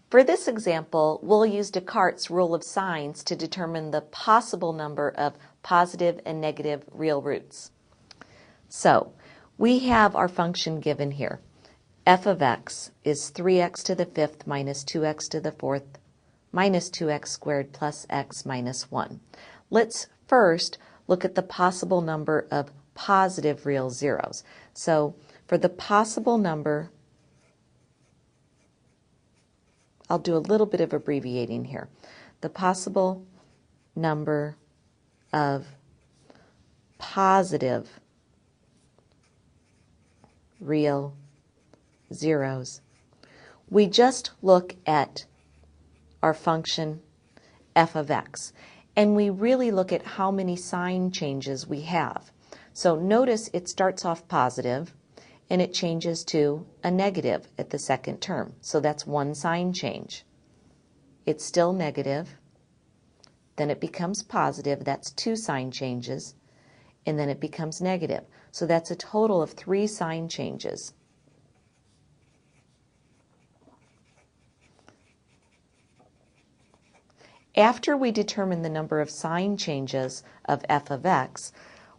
For this example, we'll use Descartes' rule of signs to determine the possible number of positive and negative real roots. So, we have our function given here. F of x is 3x to the fifth minus 2x to the fourth minus 2x squared plus x minus 1. Let's first look at the possible number of positive real zeros. So, for the possible number, I'll do a little bit of abbreviating here. The possible number of positive real zeros. We just look at our function f of x, and we really look at how many sign changes we have. So notice it starts off positive, and it changes to a negative at the second term. So that's one sign change. It's still negative, then it becomes positive, that's two sign changes, and then it becomes negative. So that's a total of 3 sign changes. After we determine the number of sign changes of f of x,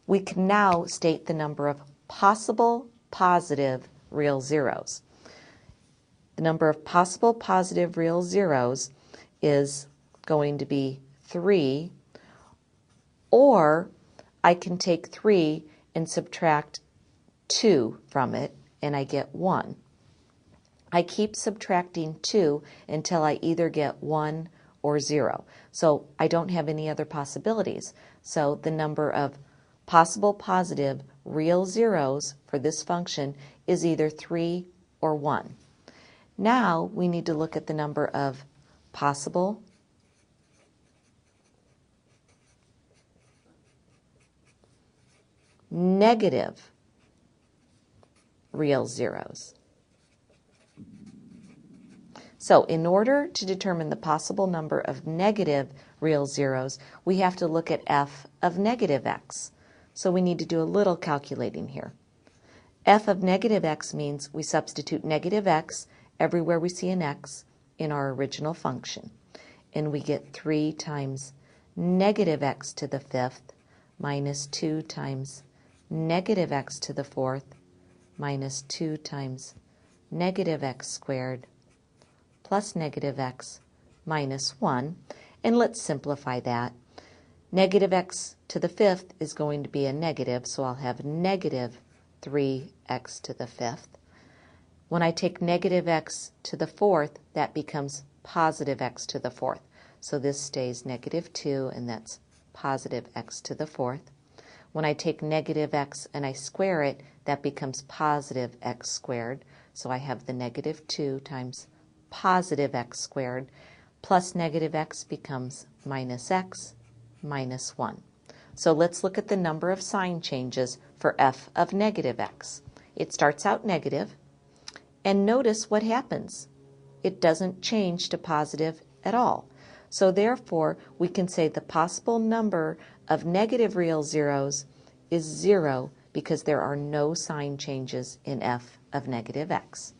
we can now state the number of possible positive real zeros. The number of possible positive real zeros is going to be 3, or I can take 3 and subtract 2 from it, and I get 1. I keep subtracting 2 until I either get 1 or 0. So I don't have any other possibilities. So the number of possible positive real zeros for this function is either 3 or 1. Now we need to look at the number of possible negative real zeros. So in order to determine the possible number of negative real zeros, we have to look at f of negative x. So we need to do a little calculating here. F of negative x means we substitute negative x everywhere we see an x in our original function. And we get 3 times negative x to the fifth minus 2 times negative x to the fourth minus 2 times negative x squared plus negative x minus 1. And let's simplify that. Negative x to the fifth is going to be a negative, so I'll have negative 3x to the fifth. When I take negative x to the fourth, that becomes positive x to the fourth. So this stays negative 2, and that's positive x to the fourth. When I take negative x and I square it, that becomes positive x squared. So I have the negative 2 times positive x squared plus negative x becomes minus x minus 1. So let's look at the number of sign changes for f of negative x. It starts out negative, and notice what happens. It doesn't change to positive at all. So therefore, we can say the possible number of negative real zeros is 0 because there are no sign changes in f of negative x.